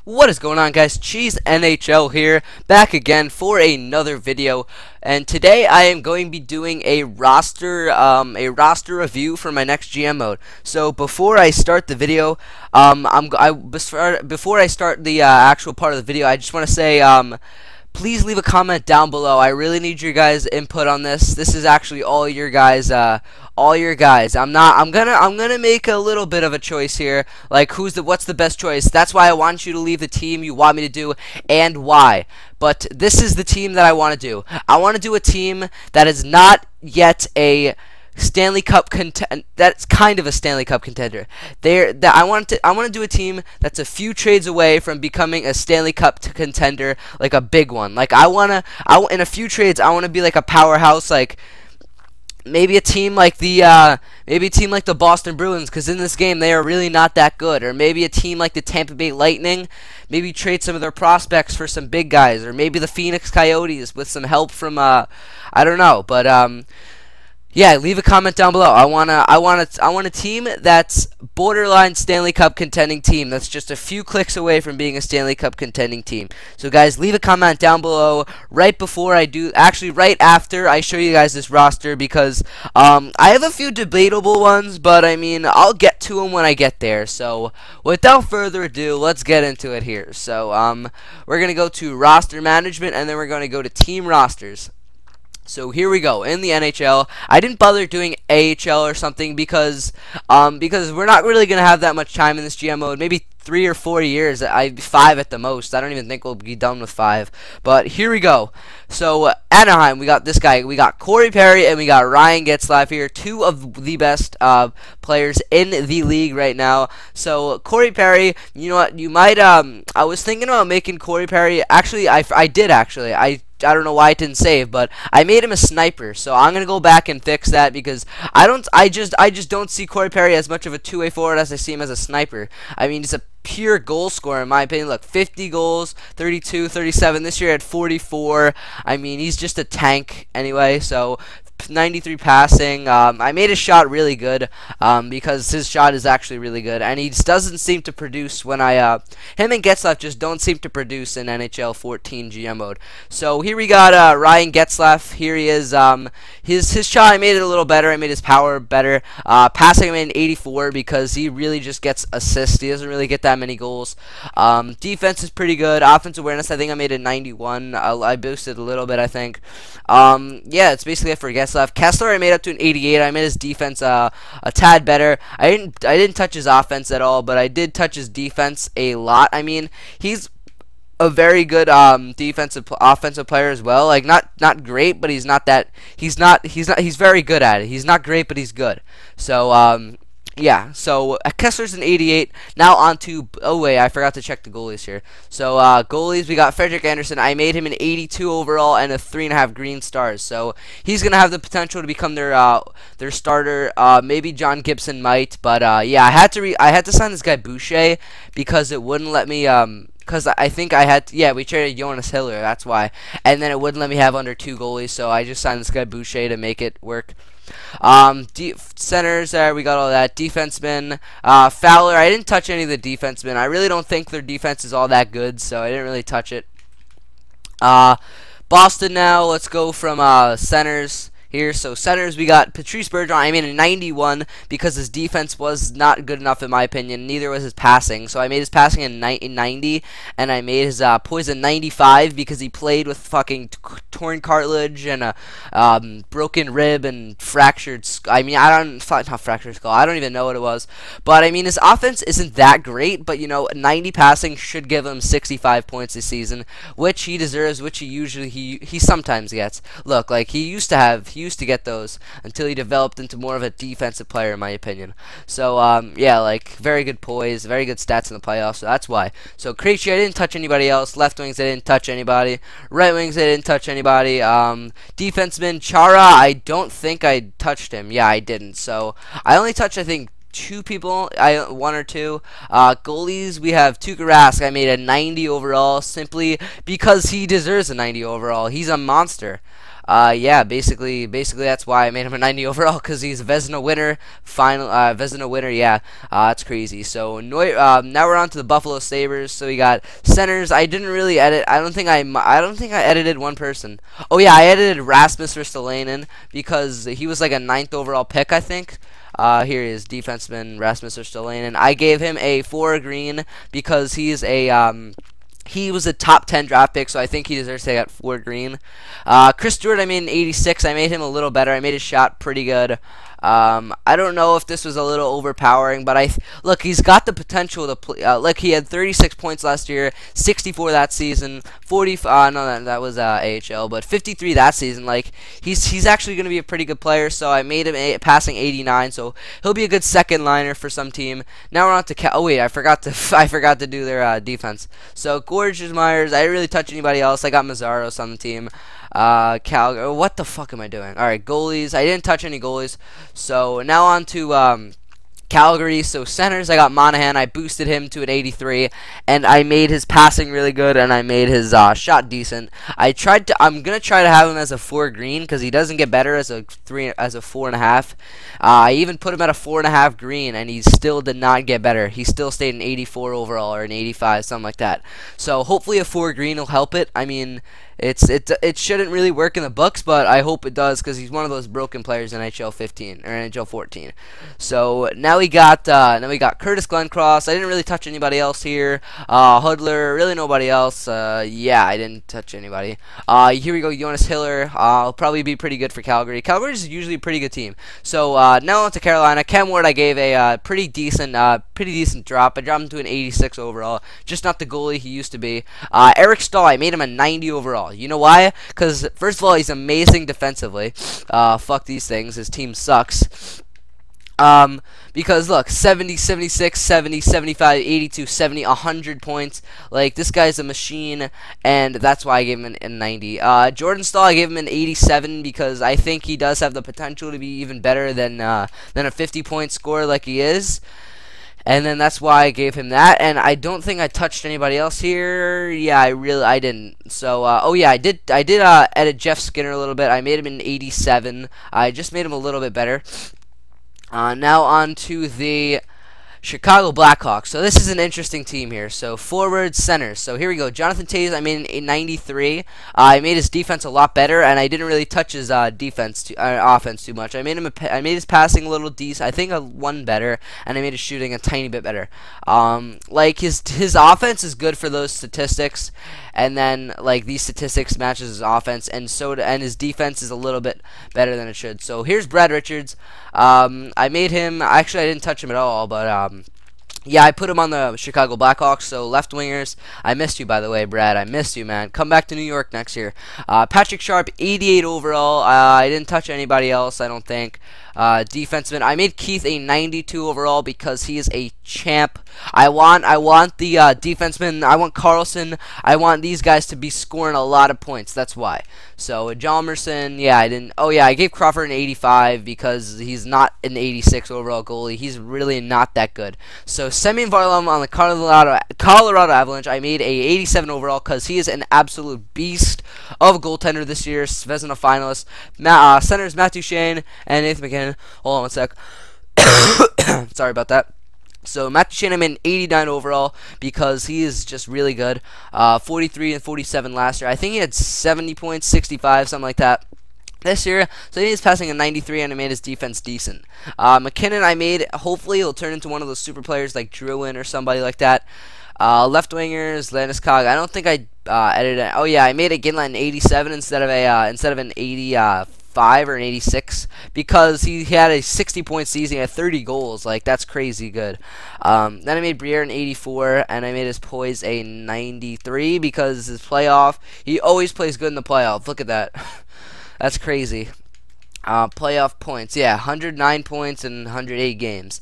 What is going on, guys? Cheese NHL here, back again for another video. And today I am going to be doing a roster review for my next GM mode. So before I start the video, before I start the actual part of the video, I just want to say please leave a comment down below. I really need your guys' input on this. This is actually all your guys. I'm gonna make a little bit of a choice here. Like what's the best choice? That's why I want you to leave the team you want me to do and why. But this is the team that I want to do. I want to do a team that is not yet a Stanley Cup that's kind of a Stanley Cup contender. I want to do a team that's a few trades away from becoming a Stanley Cup contender, like a big one. Like in a few trades I want to be like a powerhouse, like maybe a team like the Boston Bruins, because in this game they are really not that good. Or maybe a team like the Tampa Bay Lightning, maybe trade some of their prospects for some big guys. Or maybe the Phoenix Coyotes with some help from I don't know, but yeah, leave a comment down below. I want a team that's borderline Stanley Cup contending team. That's just a few clicks away from being a Stanley Cup contending team. So guys, leave a comment down below right after I show you guys this roster, because I have a few debatable ones, but I mean, I'll get to them when I get there. So without further ado, let's get into it here. So we're going to go to roster management, and then we're going to go to team rosters. So here we go. In the NHL, I didn't bother doing AHL or something because we're not really gonna have that much time in this GM mode. Maybe 3 or 4 years. 5 at the most. I don't even think we'll be done with 5. But here we go. So Anaheim, we got this guy. We got Corey Perry and we got Ryan Getzlaf here. 2 of the best players in the league right now. So Corey Perry, you know what? You might I was thinking about making Corey Perry. Actually, I did actually. I don't know why it didn't save, but I made him a sniper. So I'm gonna go back and fix that, because I just don't see Corey Perry as much of a two-way forward as I see him as a sniper. I mean, he's a pure goal scorer in my opinion. Look, 50 goals, 32, 37. This year at 44. I mean, he's just a tank anyway. So 93 passing. I made his shot really good because his shot is actually really good, and he just doesn't seem to produce when him and Getzlaf just don't seem to produce in NHL 14 GM mode. So here we got Ryan Getzlaf. Here he is. His shot, I made it a little better. I made his power better. Passing, I made an 84 because he really just gets assists. He doesn't really get that many goals. Defense is pretty good. Offensive awareness, I think I made a 91. I boosted a little bit, I think. Yeah, it's basically it for Getzlaf. Kessler, I made up to an 88. I made his defense a tad better. I didn't touch his offense at all, but I did touch his defense a lot. I mean, he's a very good offensive player as well. Like not great, but he's very good at it. He's not great, but he's good. So yeah, so Kessler's an 88. Now on to, oh wait, I forgot to check the goalies here. So goalies, we got Frederick Anderson. I made him an 82 overall and a 3.5 green stars. So he's gonna have the potential to become their starter. Maybe John Gibson might, but yeah, I had to sign this guy Boucher because it wouldn't let me because I think I had to, yeah, we traded Jonas Hiller, that's why, and then it wouldn't let me have under 2 goalies, so I just signed this guy Boucher to make it work. Centers there, we got all that. Defenseman, Fowler, I didn't touch any of the defensemen. I really don't think their defense is all that good, so I didn't really touch it. Boston now, let's go from centers here. So centers, we got Patrice Bergeron. I made a 91 because his defense was not good enough in my opinion. Neither was his passing. So I made his passing in 90, and I made his poison 95 because he played with fucking torn cartilage and a broken rib and fractured. I mean, not fractured skull. I don't even know what it was. But I mean, his offense isn't that great. But you know, 90 passing should give him 65 points this season, which he deserves. Which he sometimes gets. Look, like he used to get those until he developed into more of a defensive player in my opinion. So yeah, like very good poise, very good stats in the playoffs, so that's why. So Krejci, I didn't touch anybody else. Left wings, I didn't touch anybody. Right wings, I didn't touch anybody. Defenseman Chara, I don't think I touched him. Yeah, I didn't. So I only touched, I think, 2 people, 1 or 2. Goalies, we have Tuukka Rask. I made a 90 overall simply because he deserves a 90 overall. He's a monster. yeah, basically that's why I made him a 90 overall, because he's a Vezina winner. Vezina winner, yeah. That's crazy. So now we're on to the Buffalo Sabres. So we got centers. I didn't really edit. I don't think I edited one person. Oh yeah, I edited Rasmus Ristolainen because he was like a 9th overall pick, I think. Here he is, defenseman Rasmus Ristolainen. I gave him a 4 green because he's a he was a top 10 draft pick, so I think he deserves to get 4 green. Chris Stewart, I made an 86. I made him a little better. I made his shot pretty good. I don't know if this was a little overpowering, but look, he's got the potential to play. Look, he had 36 points last year, 64 that season, 40. No, that was AHL, but 53 that season. Like he's actually going to be a pretty good player. So I made him passing 89. So he'll be a good second liner for some team. Now we're on to oh wait, I forgot to do their defense. So Gorgeous Myers, I didn't really touch anybody else. I got Mazzaros on the team. Calgary. What the fuck am I doing? Alright, goalies. I didn't touch any goalies. So now on to Calgary. So centers, I got Monahan. I boosted him to an 83, and I made his passing really good, and I made his shot decent. I'm gonna try to have him as a 4 green because he doesn't get better as a 4.5. I even put him at a 4.5 green, and he still did not get better. He still stayed an 84 overall or an 85, something like that. So hopefully a 4 green will help it. I mean, it shouldn't really work in the books, but I hope it does because he's one of those broken players in NHL 15 or NHL 14. So now we got Curtis Glencross. I didn't really touch anybody else here. Hudler, really nobody else. Yeah, I didn't touch anybody. Here we go, Jonas Hiller. I'll probably be pretty good for Calgary. Calgary is usually a pretty good team. So now on to Carolina. Kenward, I gave a pretty decent drop. I dropped him to an 86 overall. Just not the goalie he used to be. Eric Stahl, I made him a 90 overall. You know why? Because, first of all, he's amazing defensively. Fuck these things. His team sucks. Because, look, 70, 76, 70, 75, 82, 70, 100 points. Like, this guy's a machine, and that's why I gave him a 90. Jordan Stahl, I gave him an 87 because I think he does have the potential to be even better than a 50-point scorer like he is. And then that's why I gave him that, and I don't think I touched anybody else here. Yeah, I didn't. So, oh yeah, I did edit Jeff Skinner a little bit. I made him an 87. I just made him a little bit better. Now on to the Chicago Blackhawks. So this is an interesting team here. So forwards, centers. So here we go. Jonathan Toews, I made a 93. I made his defense a lot better, and I didn't really touch his offense too much. I made his passing a little decent. I think a 1 better, and I made his shooting a tiny bit better. Like his offense is good for those statistics, and then like these statistics matches his offense, and his defense is a little bit better than it should. So here's Brad Richards. I made him. Actually, I didn't touch him at all, but yeah, I put him on the Chicago Blackhawks. So left wingers, I missed you, by the way, Brad. I missed you, man. Come back to New York next year. Patrick Sharp, 88 overall. I didn't touch anybody else, I don't think. Defenseman, I made Keith a 92 overall because he is a champ. I want the defenseman. I want Carlson. I want these guys to be scoring a lot of points. That's why. So Jalmerson, yeah, I didn't. Oh yeah, I gave Crawford an 85 because he's not an 86 overall goalie. He's really not that good. So Semyon Varlamov on the Colorado Avalanche, I made a 87 overall because he is an absolute beast of a goaltender this year. Vezina finalist. Centers Matt Duchene and Nathan McKinnon. Hold on one sec. Sorry about that. So Matt Duchene, I made an 89 overall because he is just really good. 43 and 47 last year. I think he had 70 points, 65, something like that this year. So he's passing a 93, and I made his defense decent. McKinnon, I made, hopefully he'll turn into one of those super players like Drouin or somebody like that. Left wingers, Landeskog. I don't think I edited it. Oh yeah, I made a Ginla an 87 instead of an 85 or an 86 because he had a 60-point season. He had 30 goals. Like, that's crazy good. Then I made Briere an 84, and I made his poise a 93 because his playoff, he always plays good in the playoff. Look at that. That's crazy. Playoff points. Yeah, 109 points in 108 games.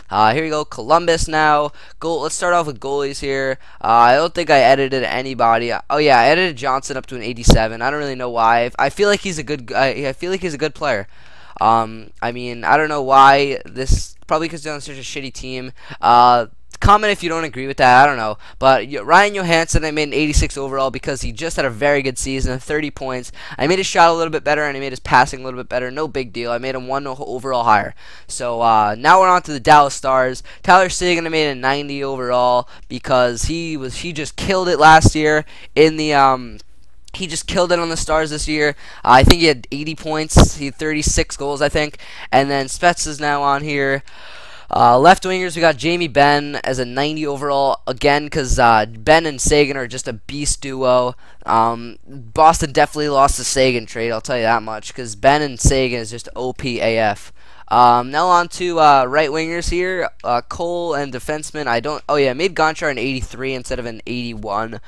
Here we go, Columbus now. Let's start off with goalies here. I don't think I edited anybody. Oh yeah, I edited Johnson up to an 87. I don't really know why. I feel like he's a good. I feel like he's a good player. I mean, I don't know why. Probably because they're on such a shitty team. Comment if you don't agree with that. I don't know. But Ryan Johansson, I made an 86 overall because he just had a very good season, 30 points. I made his shot a little bit better, and I made his passing a little bit better. No big deal. I made him 1 overall higher. So now we're on to the Dallas Stars. Tyler Seguin, I made a 90 overall because he just killed it last year in the He just killed it on the Stars this year. I think he had 80 points. He had 36 goals, I think. And then Spets is now on here. Left wingers, we got Jamie Benn as a 90 overall, again, because Ben and Seguin are just a beast duo. Boston definitely lost the Seguin trade, I'll tell you that much, because Ben and Seguin is just OPAF. Now on to right wingers here, Cole and defenseman. I made Gonchar an 83 instead of an 81,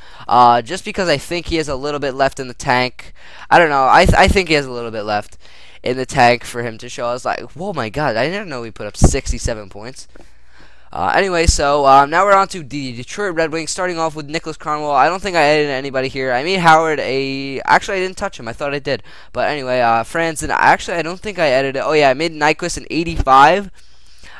just because I think he has a little bit left in the tank. I don't know, I think he has a little bit left in the tank for him to show. I was like, whoa, my God, I didn't know he put up 67 points. Anyway, so now we're on to the Detroit Red Wings, starting off with Nicholas Cronwall. I don't think I added anybody here. I made Howard actually, I didn't touch him. I thought I did. But anyway, Franzen, actually, I don't think I edited it. Oh, yeah, I made Nyquist an 85.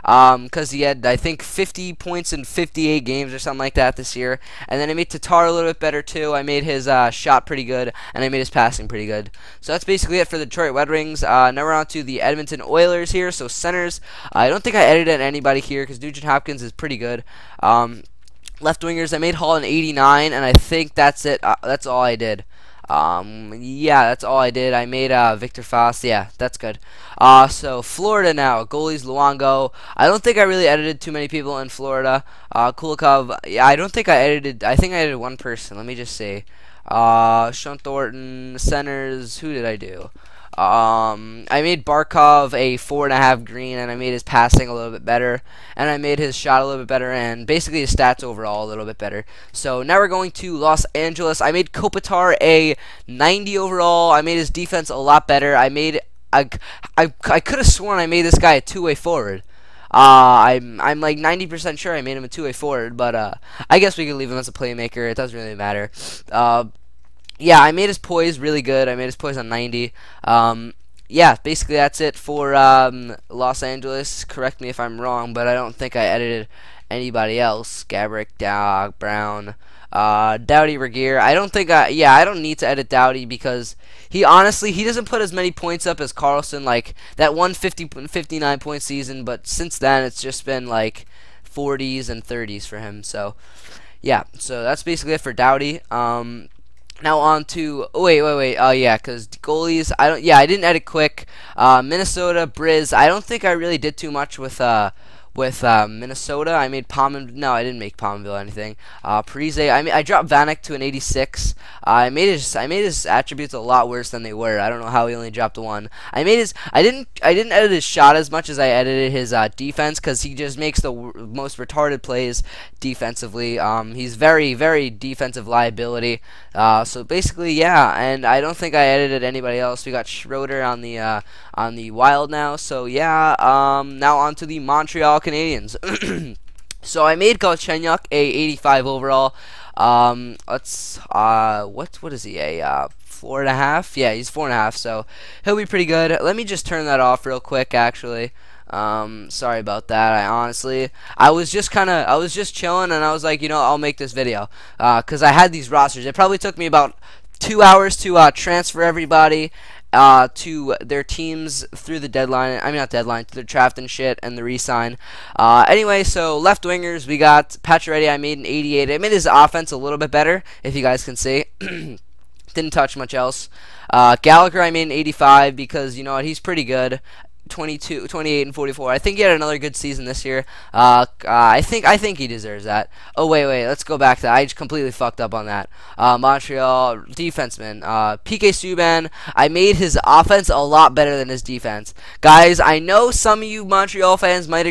Because he had, I think, 50 points in 58 games or something like that this year. And then I made Tatar a little bit better, too. I made his shot pretty good, and I made his passing pretty good. So that's basically it for the Detroit Red Wings. Now we're on to the Edmonton Oilers here. So centers, I don't think I edited anybody here because Nugent Hopkins is pretty good. Left wingers, I made Hall an 89, and I think that's it. That's all I did. Yeah, that's all I did. I made Victor Faust. Yeah, that's good. So Florida now. Goalies, Luongo. I don't think I really edited too many people in Florida. Kulikov. Yeah, I don't think I edited. I think I edited one person. Let me just see. Sean Thornton. Centers. Who did I do? I made Barkov a 4.5 green, and I made his passing a little bit better, and I made his shot a little bit better, and basically his stats overall a little bit better. So now we're going to Los Angeles. I made Kopitar a 90 overall. I made his defense a lot better. I could have sworn I made this guy a two-way forward. I'm like 90% sure I made him a two-way forward, but I guess we could leave him as a playmaker. It doesn't really matter. Yeah, I made his poise really good. I made his poise on 90. Yeah, basically that's it for Los Angeles. Correct me if I'm wrong, but I don't think I edited anybody else. Gabrick, Dowd, Brown, Doughty, Regier. I don't think I don't need to edit Doughty because he doesn't put as many points up as Carlson, like that 59 point season, but since then it's just been like 40s and 30s for him. So yeah, so that's basically it for Doughty. Now on to wait. Yeah, because goalies. I didn't edit Quick. Minnesota, Briz. I don't think I really did too much with Minnesota. I made No, I didn't make Pominville anything. Parise. I dropped Vanek to an 86. I made his attributes a lot worse than they were. I don't know how he only dropped a 1. I didn't edit his shot as much as I edited his defense because he just makes the most retarded plays defensively. He's very defensive liability. So basically, yeah. And I don't think I edited anybody else. We got Schroeder on the Wild now. So yeah. Now on to the Montreal Canadiens. So I made Galchenyuk a 85 overall. What is he, a 4.5? Yeah, he's 4.5, so he'll be pretty good. Let me just turn that off real quick, actually. Sorry about that. I was just chilling, and I was like, I'll make this video, because I had these rosters. It probably took me about 2 hours to transfer everybody to their teams through the deadline. I mean, not deadline, to the draft and shit and the re-sign. Anyway, so left wingers, we got Pacioretty. I made an 88. I made his offense a little bit better, if you guys can see. Didn't touch much else. Gallagher, I made an 85 because, you know what, he's pretty good. 28 and 44. I think he had another good season this year. I think he deserves that. Oh wait, let's go back to that. I just completely fucked up on that. Montreal defenseman, PK Subban. I made his offense a lot better than his defense. Guys, I know some of you Montreal fans might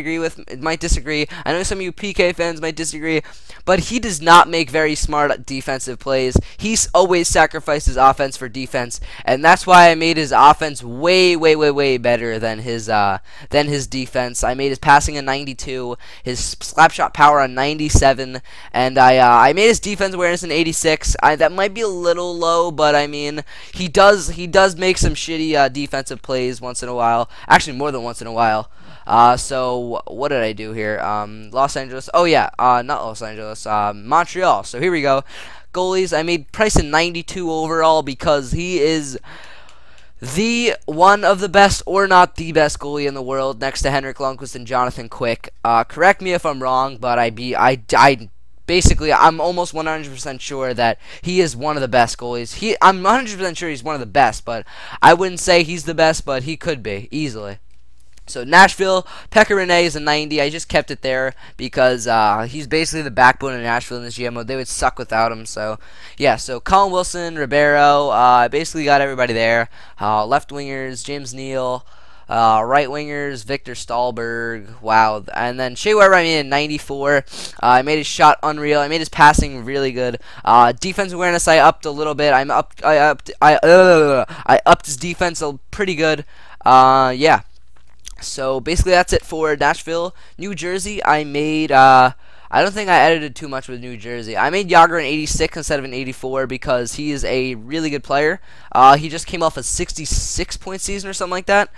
disagree. I know some of you PK fans might disagree, but he does not make very smart defensive plays. He's always sacrificed his offense for defense, and that's why I made his offense way better than his defense. I made his passing a 92, his slap shot power a 97, and I made his defense awareness an 86. That might be a little low, but I mean he does make some shitty defensive plays once in a while. Actually, more than once in a while. So what did I do here? Los Angeles. Oh yeah, not Los Angeles. Montreal. So here we go. Goalies. I made Price a 92 overall because he is the one of the best, or not the best goalie in the world, next to Henrik Lundqvist and Jonathan Quick. Correct me if I'm wrong, but basically, I'm almost 100% sure that he is one of the best goalies. I'm 100% sure he's one of the best, but I wouldn't say he's the best, but he could be easily. So Nashville, Pekka Rinne is a 90. I just kept it there because he's basically the backbone of Nashville in this GM mode. They would suck without him. So yeah. So Colin Wilson, Ribeiro. I basically got everybody there. Left wingers, James Neal. Right wingers, Victor Stahlberg. Wow. And then Shea Weber, I made a 94. I made his shot unreal. I made his passing really good. Defense awareness, I upped a little bit. I upped his defense pretty good. Yeah. So basically that's it for Nashville. New Jersey, I made I don't think I edited too much with New Jersey. I made Yager an 86 instead of an 84 because he is a really good player. He just came off a 66-point season or something like that.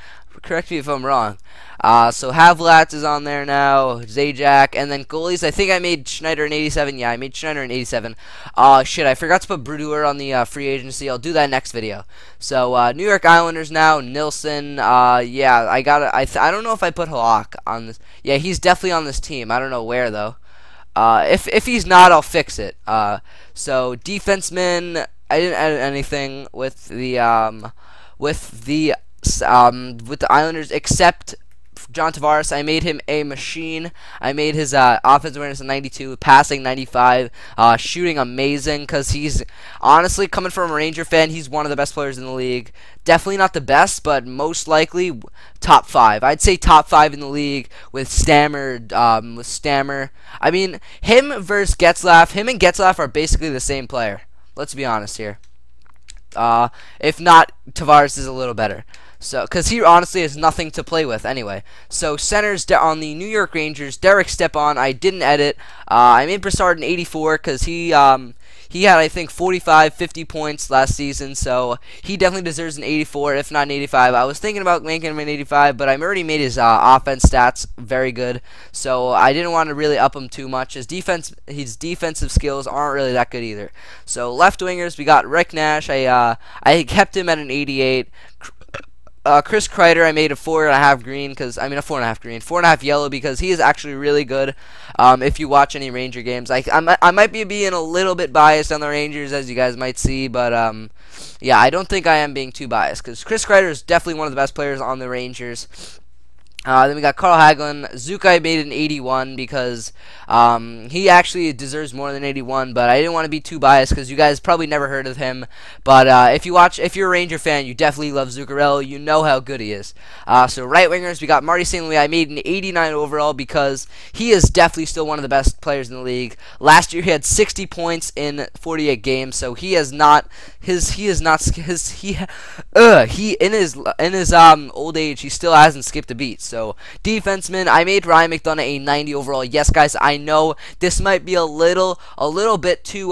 Correct me if I'm wrong. So Havlat is on there now, Zajac, and then goalies. I think I made Schneider an 87. Yeah, I made Schneider an 87. Shit, I forgot to put Brodeur on the free agency. I'll do that next video. So New York Islanders now, Nilsson. Yeah, I got it. I don't know if I put Halak on this. Yeah, he's definitely on this team. I don't know where though. If he's not, I'll fix it. So defenseman, I didn't edit anything with the Islanders except John Tavares. I made him a machine. I made his offensive awareness a 92, passing 95, shooting amazing because he's honestly, coming from a Ranger fan, he's one of the best players in the league. Definitely not the best, but most likely top 5. I'd say top 5 in the league with Stammer. I mean, him versus Getzlaf. Him and Getzlaf are basically the same player. Let's be honest here. If not, Tavares is a little better. So, because he honestly has nothing to play with anyway. So, centers on the New York Rangers, Derek Stepan, I didn't edit. I made Brassard an 84 because he had, I think, 45, 50 points last season. So, he definitely deserves an 84, if not an 85. I was thinking about making him an 85, but I already made his offense stats very good. So, I didn't want to really up him too much. His defensive skills aren't really that good either. So, left wingers, we got Rick Nash. I kept him at an 88. Chris Kreider, I made a 4.5 green because a 4.5 green, 4.5 yellow because he is actually really good. If you watch any Ranger games, I might be being a little bit biased on the Rangers, as you guys might see, but yeah, I don't think I am being too biased because Chris Kreider is definitely one of the best players on the Rangers. Then we got Carl Hagelin. Zuka I made an 81 because he actually deserves more than 81, but I didn't want to be too biased because you guys probably never heard of him. But if you're a Ranger fan, you definitely love Zuccarello. You know how good he is. So right wingers, we got Marty St. Louis. I made an 89 overall because he is definitely still one of the best players in the league. Last year he had 60 points in 48 games, so he is not in his old age he still hasn't skipped a beat. So defenseman, I made Ryan McDonagh a 90 overall. Yes, guys, I know this might be a little bit too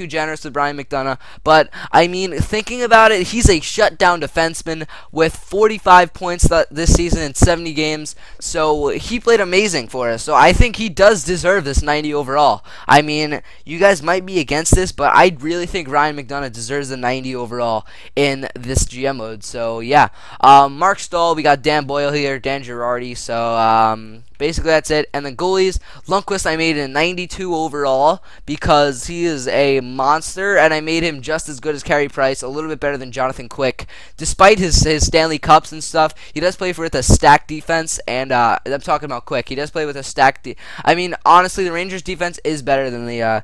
generous with Ryan McDonagh, but I mean, thinking about it, he's a shutdown defenseman with 45 points this season in 70 games. So he played amazing for us. So I think he does deserve this 90 overall. I mean, you guys might be against this, but I really think Ryan McDonagh deserves a 90 overall in this GM mode. So yeah, Mark Stahl, we got Dan Boyle here, Dan Girardi. So basically that's it. And the goalies, Lundqvist I made a 92 overall because he is a monster, and I made him just as good as Carey Price, a little bit better than Jonathan Quick. Despite his Stanley Cups and stuff, he does play with a stacked defense, and I'm talking about Quick. He does play with a stacked I mean, honestly, the Rangers defense is better than the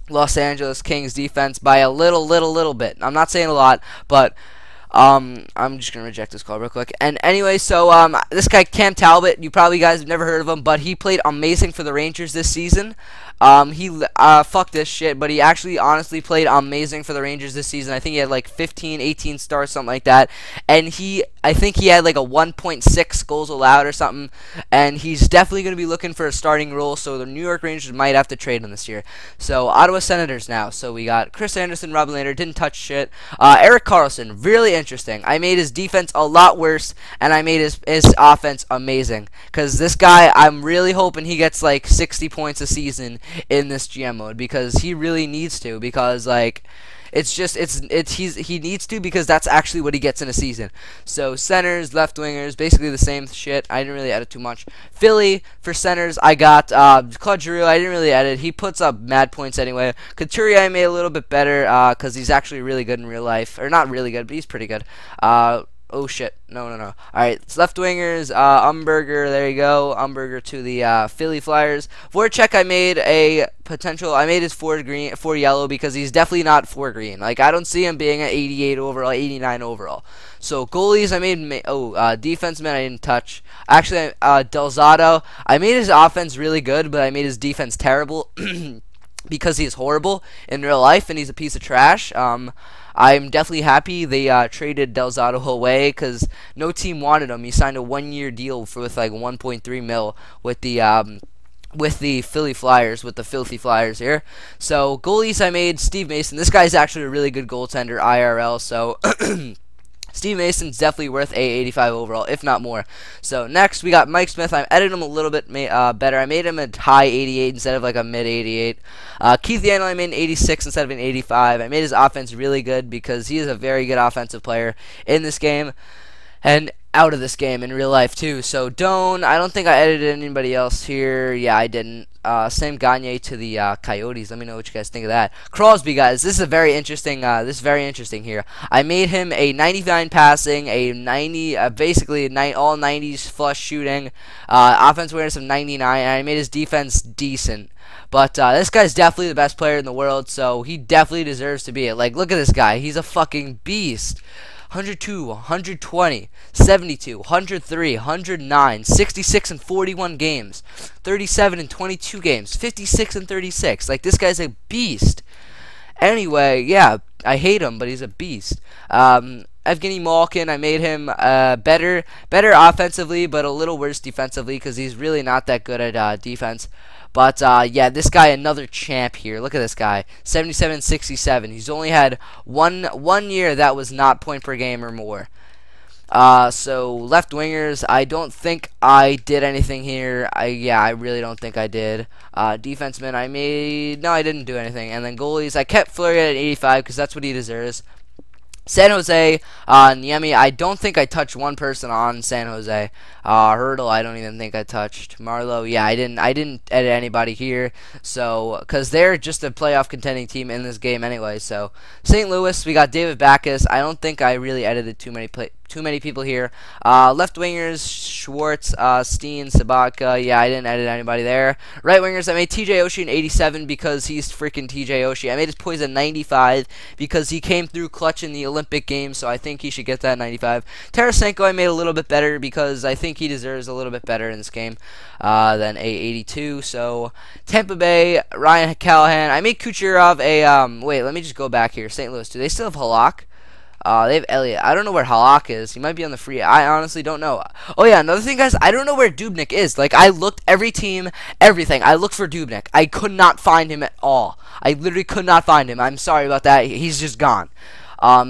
Los Angeles Kings defense by a little bit. I'm not saying a lot, but I'm just gonna reject this call real quick. And anyway, so this guy Cam Talbot, you probably guys have never heard of him, but he played amazing for the Rangers this season. Fuck this shit, but he actually honestly played amazing for the Rangers this season. I think he had like 15, 18 stars, something like that. And I think he had like a 1.6 goals allowed or something. And he's definitely going to be looking for a starting role, so the New York Rangers might have to trade him this year. So, Ottawa Senators now. So, we got Chris Anderson, Robin Lehner, didn't touch shit. Erik Karlsson, really interesting. I made his defense a lot worse, and I made his offense amazing. Because this guy, I'm really hoping he gets like 60 points a season in this GM mode, because he really needs to, because like he needs to, because that's actually what he gets in a season. So centers, left wingers, basically the same shit. I didn't really edit too much. Philly for centers, I got Claude Giroux. I didn't really edit. He puts up mad points anyway. Couturier I made a little bit better because he's actually really good in real life, or not really good, but he's pretty good. Oh shit, no. Alright, it's left wingers, Umberger, there you go, Umberger to the Philly Flyers. Voracek, I made his 4 yellow, because he's definitely not 4 green. Like, I don't see him being an 88 overall, 89 overall. So, goalies, I made, defenseman, I didn't touch. Actually, Del Zotto, I made his offense really good, but I made his defense terrible. Because he's horrible in real life, and he's a piece of trash. I'm definitely happy they traded Del Zotto away, because no team wanted him. He signed a 1-year deal with like 1.3 mil with the Philly Flyers, with the filthy Flyers here. So goalies, I made Steve Mason. This guy's actually a really good goaltender IRL. So. Steve Mason's definitely worth a 85 overall, if not more. So next we got Mike Smith. I edited him a little bit better. I made him a high 88 instead of like a mid 88. Keith Yandle I made an 86 instead of an 85. I made his offense really good, because he is a very good offensive player in this game and out of this game in real life too. So Doan, I don't think I edited anybody else here. Yeah, I didn't. Same Gagne to the Coyotes. Let me know what you guys think of that. Crosby, guys, this is very interesting. Here. I made him a 99 passing, a 90, basically all 90s flush shooting, offense awareness of 99, and I made his defense decent. But this guy's definitely the best player in the world, so he definitely deserves to be it. Like, look at this guy. He's a fucking beast. 102, 120, 72, 103, 109, 66 and 41 games, 37 and 22 games, 56 and 36. Like, this guy's a beast. Anyway, yeah, I hate him, but he's a beast. Evgeni Malkin, I made him better offensively, but a little worse defensively, because he's really not that good at defense. But, yeah, this guy, another champ here. Look at this guy. 77-67. He's only had one year that was not point per game or more. So, left wingers, I don't think I did anything here. I really don't think I did. Defenseman, no, I didn't do anything. And then goalies, I kept Fleury at 85, because that's what he deserves. San Jose, Niemi, I don't think I touched one person on San Jose. Hurdle, I don't even think I touched. Marlowe, yeah, I didn't edit anybody here. So, because they're just a playoff contending team in this game anyway. So, St. Louis, we got David Backes. I don't think I really edited too many people here. Left wingers, Schwartz, Steen, Sabatka. Yeah, I didn't edit anybody there. Right wingers, I made TJ Oshie an 87 because he's freaking TJ Oshie. I made his poison 95 because he came through clutch in the Olympic Games, so I think he should get that 95. Tarasenko, I made a little bit better because I think he deserves a little bit better in this game than a 82. So Tampa Bay, Ryan Callahan. I made Kucherov a wait, let me just go back here. St. Louis, do they still have Halak? They have Elliott. I don't know where Halak is. He might be on the free. I honestly don't know. Oh, yeah, another thing, guys. I don't know where Dubnyk is. Like, I looked every team, everything. I looked for Dubnyk. I could not find him at all. I literally could not find him. I'm sorry about that. He's just gone.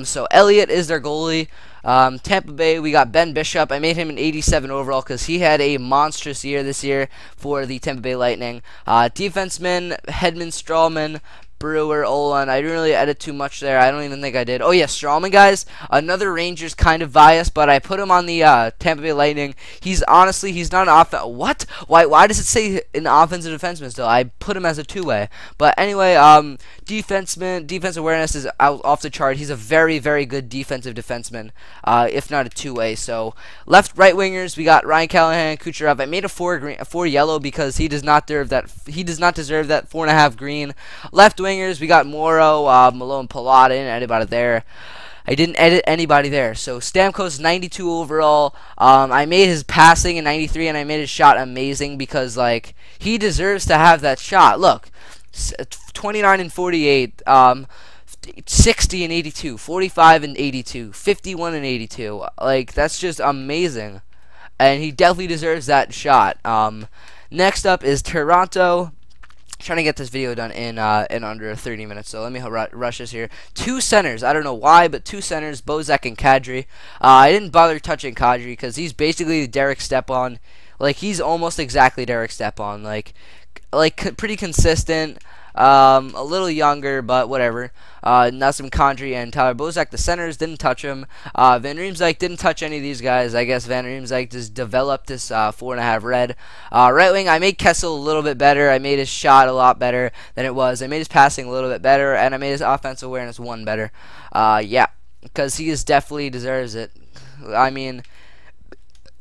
So Elliott is their goalie. Tampa Bay, we got Ben Bishop. I made him an 87 overall because he had a monstrous year this year for the Tampa Bay Lightning. Defenseman, Hedman, Strawman, Brewer, Olan. I didn't really edit too much there. I don't even think I did. Oh, yeah, Strawman, guys. Another Rangers kind of bias, but I put him on the Tampa Bay Lightning. He's not an offense. What? Why does it say an offensive defenseman still? I put him as a two-way. But anyway, defenseman, defense awareness is off the chart. He's a very, very good defensive defenseman, if not a two-way. So right wingers, we got Ryan Callahan, Kucherov. I made a 4 yellow because he does not deserve that. He does not deserve that 4.5 green. Left wingers, we got Morrow, Malone, Palat. I didn't edit about it there. I didn't edit anybody there. So Stamkos 92 overall. I made his passing in 93, and I made his shot amazing because like he deserves to have that shot. Look, 29 and 48. 60 and 82, 45 and 82, 51 and 82. Like that's just amazing, and he definitely deserves that shot. Next up is Toronto. Trying to get this video done in under 30 minutes, so let me rush this here. Two centers, I don't know why, but two centers, BOJoeKO and Kadri. I didn't bother touching Kadri because he's basically Derek Stepan. Like he's almost exactly Derek Stepan. Like pretty consistent. A little younger, but whatever. Nazem Kadri and Tyler BOJoeKO, the centers, didn't touch him. Van Riemsdyk didn't touch any of these guys. I guess Van Riemsdyk just developed this 4.5 red. Right wing, I made Kessel a little bit better. I made his shot a lot better than it was. I made his passing a little bit better, and I made his offensive awareness 1 better. Yeah, because he definitely deserves it. I mean,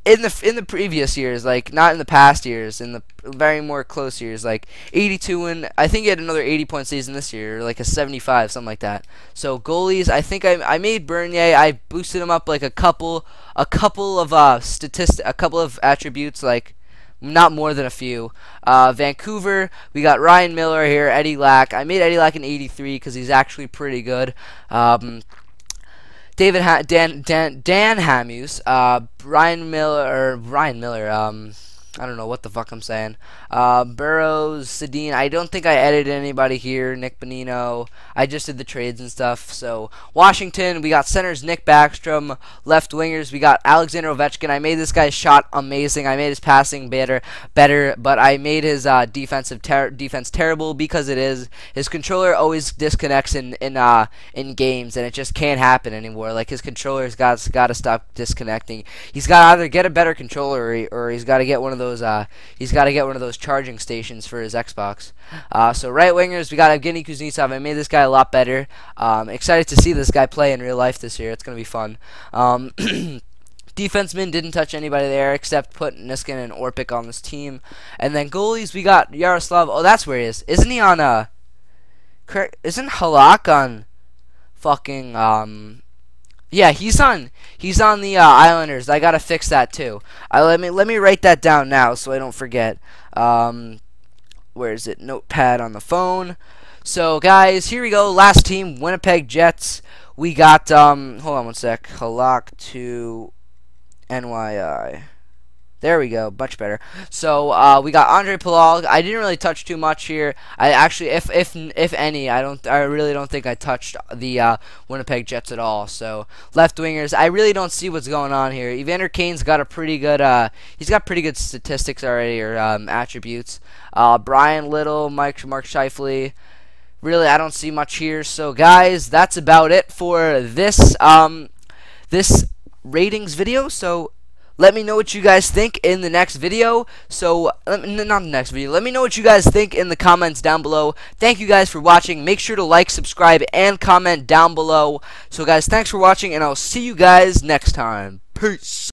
in the previous years, like not in the past years, in the very more close years, like 82, and I think he had another 80-point season this year, like a 75, something like that. So goalies, I think I made Bernier. I boosted him up like a couple of attributes, like not more than a few. Vancouver, we got Ryan Miller here, Eddie Lack. I made Eddie Lack in 83 because he's actually pretty good. Dan Hamhuis, Ryan Miller, I don't know what the fuck I'm saying. Burrows, Sedin. I don't think I edited anybody here. Nick Bonino. I just did the trades and stuff. So Washington, we got centers Nick Backstrom. Left wingers, we got Alexander Ovechkin. I made this guy's shot amazing. I made his passing better, but I made his defense terrible because his controller always disconnects in games, and it just can't happen anymore. Like his controller's got to stop disconnecting. He's got to either get a better controller or he's got to get one of those. He's got to get one of those charging stations for his Xbox. So right wingers, we got Evgeny Kuznetsov. I made this guy a lot better. Excited to see this guy play in real life this year. It's gonna be fun. Defenseman, didn't touch anybody there except put Niskin and Orpik on this team. And then goalies, we got Yaroslav. Oh, that's where he is. Isn't he on isn't Halak on fucking yeah, he's on the Islanders. I gotta fix that too. Let me write that down now so I don't forget. Where is it? Notepad on the phone. So guys, here we go. Last team, Winnipeg Jets. We got hold on one sec. Halak to NYI. There we go, much better. So we got Andre Palau. I didn't really touch too much here. I actually, if any, I really don't think I touched the Winnipeg Jets at all. So left wingers, I really don't see what's going on here. Evander Kane's got a pretty good, he's got pretty good statistics already, or attributes. Brian Little, Mark Scheifele. Really, I don't see much here. So guys, that's about it for this this ratings video. So let me know what you guys think in the next video. So, not the next video. Let me know what you guys think in the comments down below. Thank you guys for watching. Make sure to like, subscribe, and comment down below. So, guys, thanks for watching, and I'll see you guys next time. Peace.